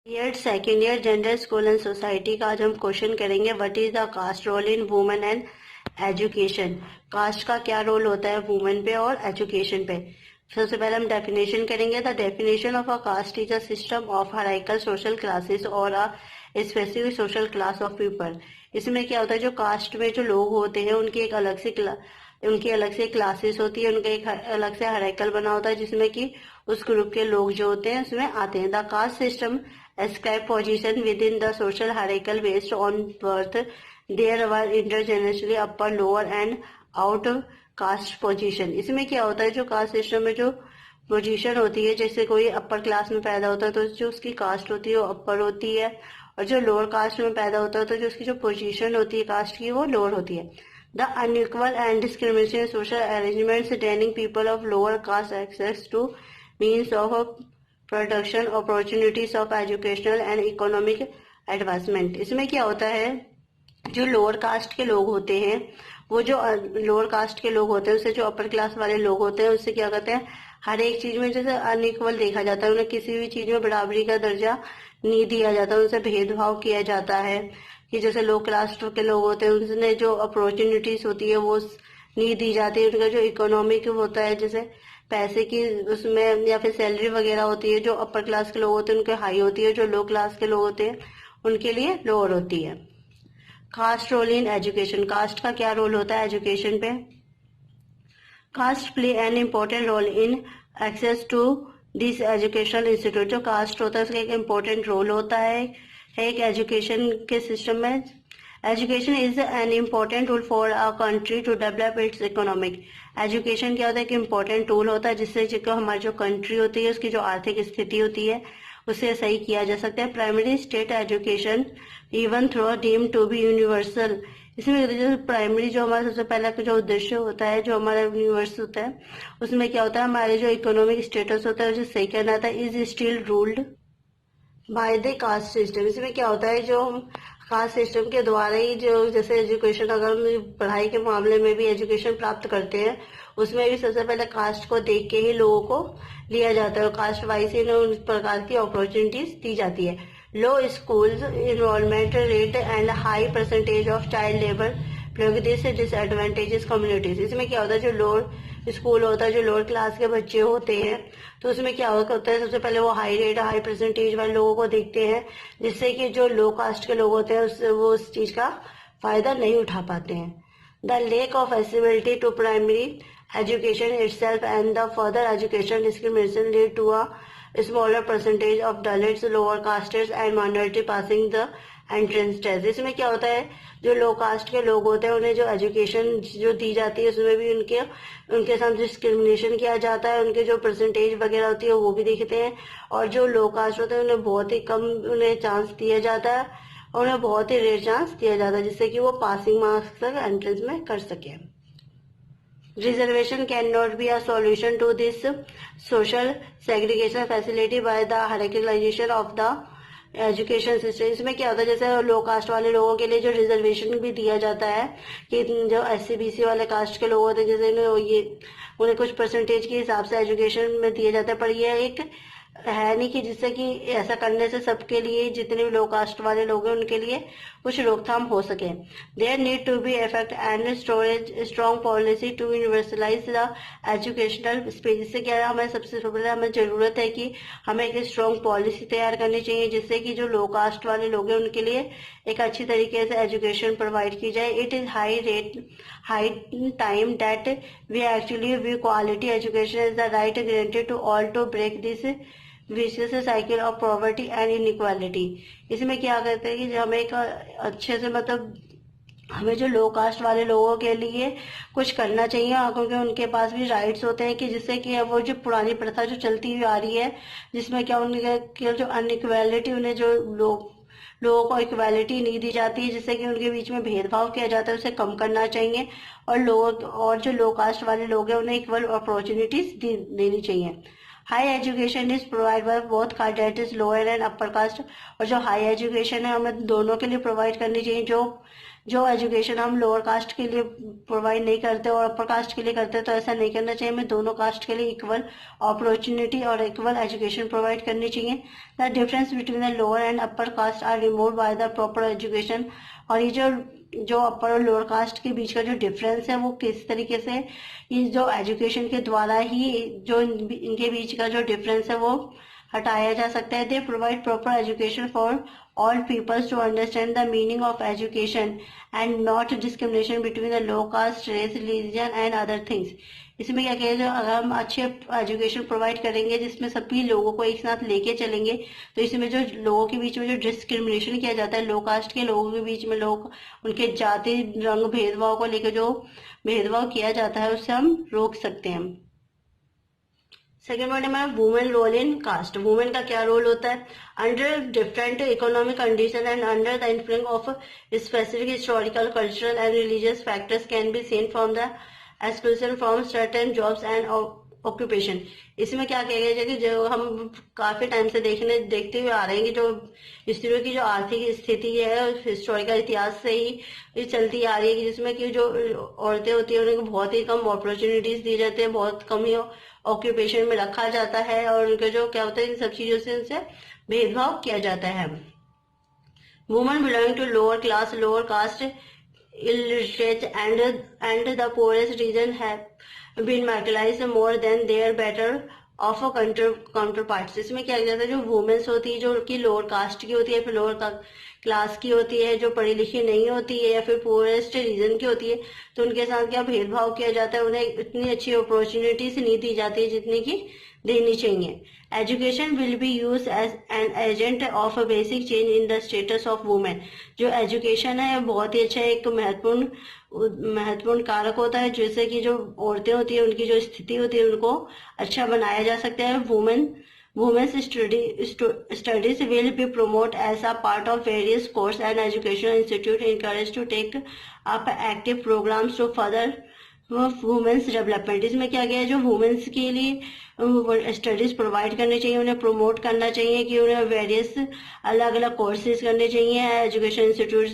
Year second year general school and society का आज हम क्वेश्चन करेंगे what is the caste role in women and education. Caste का क्या रोल होता है वुमेन पे और एजुकेशन पे। सबसे पहले हम डेफिनेशन करेंगे। The definition of a caste is a system of hierarchical social classes और a specific social class of people. इसमें क्या होता है, जो कास्ट में जो लोग होते हैं उनकी एक अलग से क्लासेस होती है, उनका एक अलग से हायरार्किकल बना होता है जिसमें कि उस ग्रुप के लोग जो होते हैं उसमें आते हैं। The caste system ascribe position within the social hierarchy based on birth. There were intergenerationally upper, lower and outcast position. इसमें क्या होता है, जो कास्ट सिस्टम में जो पोजीशन होती है, जैसे कोई अपर क्लास में पैदा होता है तो जो उसकी कास्ट होती है वो अपर होती है, और जो लोअर कास्ट में पैदा होता है तो जो उसकी जो पोजीशन होती है कास्ट की वो लोअर होती है। The unequal and discrimination social arrangements denying people of lower caste access to means of production opportunities of educational and economic advancement. इसमें क्या होता है, जो लोअर कास्ट के लोग होते हैं, वो जो लोअर कास्ट के लोग होते हैं उससे जो अपर क्लास वाले लोग होते हैं उससे क्या करते हैं, हर एक चीज में जैसे अनइक्वल देखा जाता है, उन्हें किसी भी चीज में बराबरी का दर्जा नहीं दिया जाता, उनसे भेदभाव किया जाता है। कि जैसे लो क्लास के लोग होते हैं उनसे जो अपॉर्चुनिटीज होती है वो नहीं दी जाती। उनका जो इकोनॉमिक होता है, जैसे पैसे की उसमें या फिर सैलरी वगैरह होती है, जो अपर क्लास के लोग होते हैं उनके हाई होती है, जो लो क्लास के लोग होते हैं उनके लिए लोअर होती है। Caste role in education. Caste का क्या रोल होता है एजुकेशन पे। Caste play an important role in access to this educational institute. जो कास्ट होता है उसका एक इम्पोर्टेंट रोल होता है एक एजुकेशन के सिस्टम में। Education is an important tool for a country to develop its economic. Education क्या होता है, एक इम्पोर्टेंट टूल होता है जिससे जो हमारी जो कंट्री होती है उसकी जो आर्थिक स्थिति होती है उसे सही किया जा सकता है। Primary state education even through deem to be universal. इसमें जो प्राइमरी जो हमारा सबसे पहला जो उद्देश्य होता है, जो हमारा यूनिवर्स होता है, उसमें क्या होता है, हमारे जो इकोनॉमिक स्टेटस होता है उसे सही करना था। Is still ruled by the caste system. इसमें क्या होता है, जो हम कास्ट सिस्टम के द्वारा ही जो जैसे एजुकेशन, अगर हम पढ़ाई के मामले में भी एजुकेशन प्राप्त करते हैं उसमें भी सबसे पहले कास्ट को देख के ही लोगों को लिया जाता है, कास्ट वाइज ही उन प्रकार की अपॉर्चुनिटीज दी जाती है। Low schools enrolment rate and high percentage of child labour plague this disadvantages communities. इसमें क्या होता है, जो लोअर स्कूल होता है, जो लोअर क्लास के बच्चे होते हैं तो उसमें क्या होता है, सबसे पहले वो हाई रेट हाई परसेंटेज वाले लोगों को देखते हैं, जिससे कि जो लो कास्ट के लोग होते हैं वो उस चीज का फायदा नहीं उठा पाते हैं। The lack of accessibility to primary education itself and the further education discrimination lead to a smaller percentage of Dalits, lower castes and minority passing the entrance test। इसमें क्या होता है, जो लो कास्ट के लोग होते हैं उन्हें जो एजुकेशन जो दी जाती है उसमें भी उनके साथ डिस्क्रिमिनेशन किया जाता है, उनके जो परसेंटेज वगैरह होती है वो भी देखते हैं, और जो लो कास्ट होते हैं उन्हें बहुत ही कम उन्हें चांस दिया जाता है, और उन्हें बहुत ही रेयर चांस दिया जाता है जिससे कि वो पासिंग मार्क्स तक एंट्रेंस में कर सके। Reservation cannot be a solution to this social segregation facilitated by the hierarchization of the education system. इसमें क्या होता है, जैसे लो कास्ट वाले लोगों के लिए जो रिजर्वेशन भी दिया जाता है कि जो SC BC वाले कास्ट के लोग होते हैं जैसे उन्हें कुछ परसेंटेज के हिसाब से एजुकेशन में दिया जाता है, पर यह एक है नहीं कि जिससे कि ऐसा करने से सबके लिए, जितने भी लो कास्ट वाले लोग हैं उनके लिए कुछ रोकथाम हो सके। There need to be effect and storage strong policy to universalize the educational space. इससे क्या है, हमें सबसे पहले हमें जरूरत है कि हमें एक स्ट्रॉन्ग पॉलिसी तैयार करनी चाहिए जिससे कि जो लो कास्ट वाले लोग हैं उनके लिए एक अच्छी तरीके से एजुकेशन प्रोवाइड की जाए। It is high time that we actually we quality education is the right granted to all to break this vicious cycle of poverty and inequality. इसमें क्या करते हैं कि जो हमें एक अच्छे से हमें जो लो कास्ट वाले लोगों के लिए कुछ करना चाहिए, क्योंकि उनके पास भी राइट्स होते हैं कि जिससे कि वो जो पुरानी प्रथा जो चलती हुई आ रही है जिसमें क्या उनके जो अनइक्वालिटी, उन्हें जो लोगों को इक्वालिटी नहीं दी जाती है जिससे कि उनके बीच में भेदभाव किया जाता है, उसे कम करना चाहिए, और जो लो कास्ट वाले लोग हैं उन्हें इक्वल अपॉर्चुनिटीज देनी चाहिए। High education is provide by both caste that is lower and upper caste. और जो हाई एजुकेशन है हमें दोनों के लिए प्रोवाइड करनी चाहिए, जो जो एजुकेशन हम लोअर कास्ट के लिए प्रोवाइड नहीं करते और अपर कास्ट के लिए करते, तो ऐसा नहीं करना चाहिए। हमें दोनों कास्ट के लिए इक्वल अपॉर्चुनिटी और इक्वल एजुकेशन प्रोवाइड करनी चाहिए। The difference between the lower and upper caste are remove by the proper education. और ये जो अपर और लोअर कास्ट के बीच का जो डिफरेंस है वो किस तरीके से ये जो एजुकेशन के द्वारा ही जो इनके बीच का जो डिफरेंस है वो हटाया जा सकता है। They provide proper education for all peoples to understand the meaning of education and not discrimination between the low caste, race, religion and other things। इसमें क्या कहें, जो अगर हम अच्छे एजुकेशन प्रोवाइड करेंगे जिसमें सभी लोगों को एक साथ लेके चलेंगे, तो इसमें जो लोगों के बीच में जो डिस्क्रिमिनेशन किया जाता है, लो कास्ट के लोगों के बीच में लोग उनके जाति रंग भेदभाव को लेकर जो भेदभाव किया जाता है उससे हम रोक सकते हैं। सेकेंड पॉइंट है women role in caste. Women का क्या रोल होता है? Under different economic condition and under the influence of specific historical, cultural and religious factors can be seen from the exclusion from certain jobs and occupation. इसमें क्या किया गया है कि जो हम काफी टाइम से देखते हुए आ रहे हैं कि जो स्त्रियों की जो आर्थिक स्थिति है हिस्टोरिकल इतिहास से ही चलती आ रही है, जिसमें कि जो औरतें होती है उनको बहुत ही कम अपॉर्चुनिटीज दी जाती है, बहुत कम ही ऑक्यूपेशन में रखा जाता है और उनका जो क्या होता है इन सब चीजों से उनसे भेदभाव किया जाता है। Women belonging to lower class, lower caste, illiterate and the poorest region have been marginalized more than their better of counterparts. इसमें क्या जाता है, जो वुमेन्स होती है जो कि लोअर कास्ट की होती है, फिर लोअर क्लास की होती है, जो पढ़ी लिखी नहीं होती है या फिर पुअरेस्ट रीजन की होती है, तो उनके साथ क्या भेदभाव किया जाता है, उन्हें इतनी अच्छी अपॉर्चुनिटीज नहीं दी जाती है जितनी की देनी चाहिए। Education will be use as an agent of a basic change in the status of women. जो एजुकेशन है बहुत ही अच्छा एक महत्वपूर्ण कारक होता है, जैसे कि जो औरतें होती है उनकी जो स्थिति होती है उनको अच्छा बनाया जा सकता है। Women's studies will be promote as a part of various course and educational institute encouraged to take up active programs to further women's development. इसमें क्या गया है, जो वुमेन्स के लिए स्टडीज प्रोवाइड करने चाहिए, उन्हें प्रमोट करना चाहिए कि उन्हें वेरियस अलग अलग कोर्सेज करने चाहिए, एजुकेशन इंस्टीट्यूट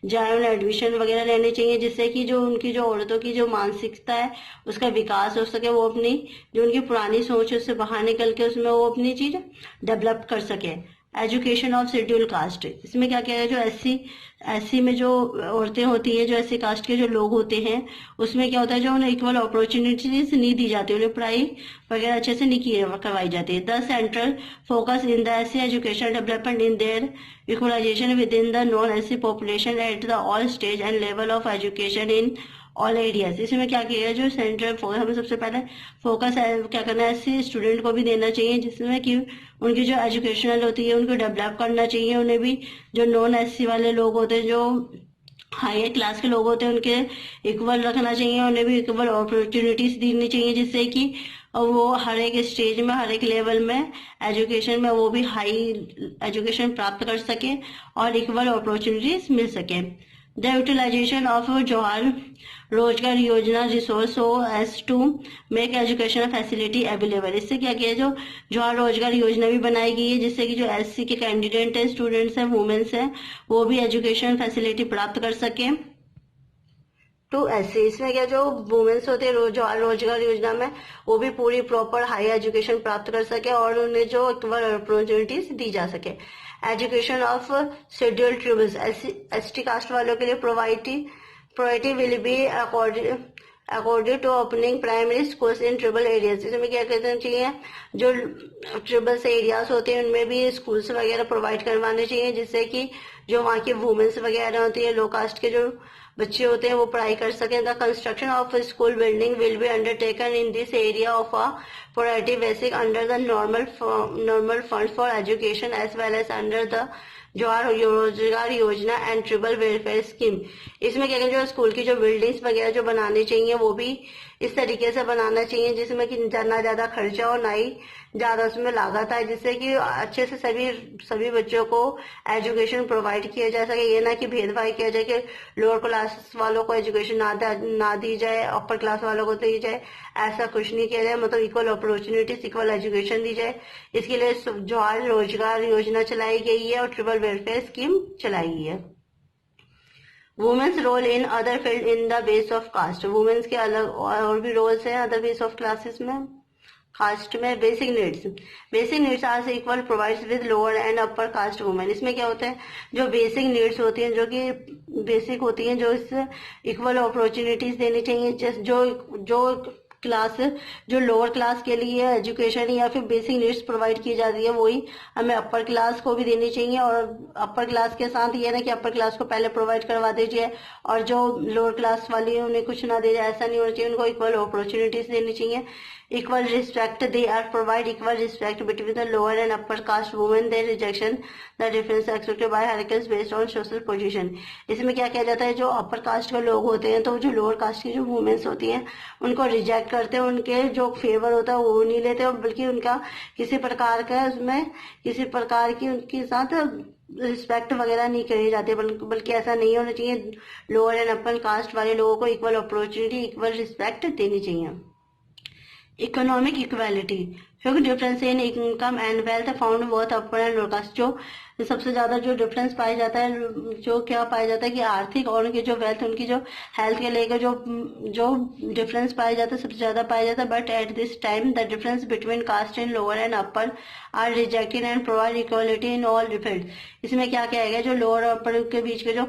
जाए उन्हें एडमिशन वगैरह लेने चाहिए, जिससे कि जो उनकी जो औरतों की जो मानसिकता है उसका विकास हो सके, वो अपनी जो उनकी पुरानी सोच है उससे बाहर निकल के उसमें वो अपनी चीज डेवलप कर सके। Education of schedule caste. इसमें क्या क्या है, जो एससी में जो औरतें होती है, जो एससी कास्ट के जो लोग होते हैं, उसमें क्या होता है, जो उन्हें इक्वल अपॉर्चुनिटीज नहीं दी जाती, उन्हें पढ़ाई वगैरह अच्छे से नहीं करवाई जाती है। The central focus in the SC education development in their equalization within the non SC population at the all stage and level of education in all areas. इसमें क्या किया है, जो सेंट्रल फोकस हमें सबसे पहले फोकस है क्या करना है, एससी स्टूडेंट को भी देना चाहिए, जिसमें कि उनकी जो एजुकेशनल होती है उनको डेवलप करना चाहिए। उन्हें भी जो नॉन एससी वाले लोग होते हैं, जो हायर क्लास के लोग होते हैं, उनके इक्वल रखना चाहिए, उन्हें भी इक्वल अपॉर्चुनिटीज देनी चाहिए, जिससे कि वो हर एक स्टेज में हर एक लेवल में एजुकेशन में वो भी हाई एजुकेशन प्राप्त कर सके और इक्वल अपॉर्चुनिटीज मिल सके। The utilization of Jawahar Rozgar Yojana resource हो as to make education facility available. इससे क्या किया, जो जवाहर रोजगार योजना भी बनाई गई है, जिससे कि जो एससी के कैंडिडेट है, स्टूडेंट्स हैं, वुमेन्स हैं, वो भी एजुकेशन फैसिलिटी प्राप्त कर सके। टू एससी, इसमें क्या जो वुमेन्स होते हैं जवाहर रोजगार योजना में, वो भी पूरी प्रॉपर हाई एजुकेशन प्राप्त कर सके और उन्हें जो इक्वल अपॉर्चुनिटीज दी जा सके। Education of scheduled tribes, ST caste वालों के लिए priority will be according to opening primary schools in tribal areas. इसमें क्या कहना चाहिए, जो ट्राइबल एरियाज होते हैं उनमें भी स्कूल्स वगैरह प्रोवाइड करवाने चाहिए, जिससे कि जो वहाँ की वुमेन्स वगैरह होती है, लो कास्ट के जो बच्चे होते हैं वो पढ़ाई कर सकें। The construction of school building will be undertaken in this area of a priority basic under the normal fund for education as well as under the Jawahar Rozgar Yojana and tribal welfare scheme. इसमें क्या कहते हैं, जो स्कूल की जो buildings वगैरह जो बनानी चाहिए वो भी इस तरीके से बनाना चाहिए जिसमें कि ना ज्यादा खर्चा हो ना ही ज्यादा उसमें लागत आए, जिससे कि अच्छे से सभी बच्चों को एजुकेशन प्रोवाइड किया जा सके। ये ना कि भेदभाव किया जाए कि लोअर क्लास वालों को एजुकेशन ना दी जाए, अपर क्लास वालों को दी जाए, ऐसा कुछ नहीं किया जाए। मतलब इक्वल अपॉर्चुनिटीज, इक्वल एजुकेशन दी जाए। इसके लिए जवाहर रोजगार योजना चलाई गई है और ट्राइबल वेलफेयर स्कीम चलाई गई है। Women's role in other field in the base of caste. Women's के अलग और भी रोल्स हैं अदर बेस ऑफ क्लासेस में। कास्ट में basic needs are equal provides with lower and upper caste women. इसमें क्या होता है, जो बेसिक नीड्स होती हैं, जो कि बेसिक होती हैं, जो इससे इक्वल अपॉर्चुनिटीज देनी चाहिए। जो क्लास, जो लोअर क्लास के लिए एजुकेशन या फिर बेसिक नीड्स प्रोवाइड की जाती है, वही हमें अपर क्लास को भी देनी चाहिए। और अपर क्लास के साथ ये ना कि अपर क्लास को पहले प्रोवाइड करवा दीजिए और जो लोअर क्लास वाली है उन्हें कुछ ना दे जाए, ऐसा नहीं होना चाहिए। उनको इक्वल अपॉर्चुनिटीज देनी चाहिए। Equal respect, they are provide equal respect between the lower and upper caste women. Their rejection the difference accepted by hierarchies based on social position. इसमें क्या किया जाता है, जो अपर कास्ट के लोग होते हैं तो जो लोअर कास्ट की जो वुमेन्स होती हैं उनको रिजेक्ट करते हैं, उनके जो फेवर होता है वो नहीं लेते, और बल्कि उनका किसी प्रकार का उसमें किसी प्रकार की उनके साथ रिस्पेक्ट वगैरह नहीं करी जाती, बल्कि ऐसा नहीं होना चाहिए। लोअर एंड अपर कास्ट वाले लोगों को इक्वल अपॉर्चुनिटी, इक्वल रिस्पेक्ट देनी चाहिए। Economic equality, difference in income and wealth found both upper and lower caste. जो सबसे ज्यादा जो डिफरेंस पाया जाता है, जो क्या पाया जाता है कि आर्थिक और उनकी जो वेल्थ, उनकी जो हेल्थ के लेकर जो डिफरेंस पाया जाता है, सबसे ज्यादा पाया जाता है। But at this time the difference between caste in lower and upper are rejected and provide equality in all field. इसमें क्या किया गया, जो लोअर और अपर के बीच के जो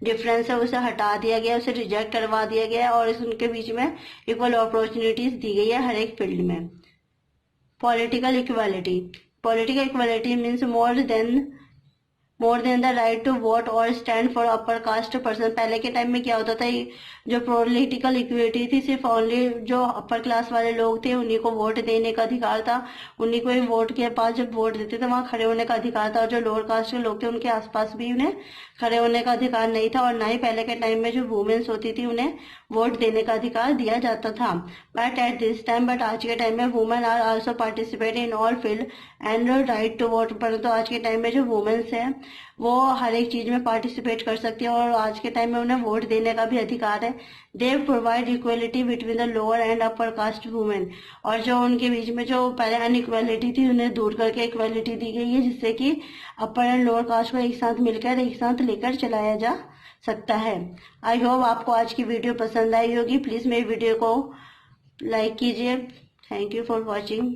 डिफरेंस है उसे हटा दिया गया, उसे रिजेक्ट करवा दिया गया और उनके बीच में इक्वल अपॉर्चुनिटीज दी गई है हर एक फील्ड में। Political equality means more than the right to vote और stand for upper caste person. पहले के टाइम में क्या होता था, जो पॉलिटिकल इक्विटी थी, सिर्फ ओनली जो अपर क्लास वाले लोग थे उन्हीं को वोट देने का अधिकार था, उन्हीं को ही वोट के पास जब वोट देते थे वहां खड़े होने का अधिकार था। और जो लोअर कास्ट के लोग थे उनके आसपास भी उन्हें खड़े होने का अधिकार नहीं था, और ना ही पहले के टाइम में जो वुमेन्स होती थी उन्हें वोट देने का अधिकार दिया जाता था। But at this time, but आज के टाइम में women are also participate in all field and right to vote. परंतु आज के टाइम में जो वुमेन्स है वो हर एक चीज में पार्टिसिपेट कर सकती है और आज के टाइम में उन्हें वोट देने का भी अधिकार है। They provide equality between the lower and upper caste women. और जो उनके बीच में जो पहले अनइक्वालिटी थी उन्हें दूर करके इक्वालिटी दी गई है, जिससे कि अपर एंड लोअर कास्ट को एक साथ मिलकर एक साथ लेकर चलाया जा सकता है। आई होप आपको आज की वीडियो पसंद आई होगी। प्लीज मेरी वीडियो को लाइक कीजिए। Thank you for watching.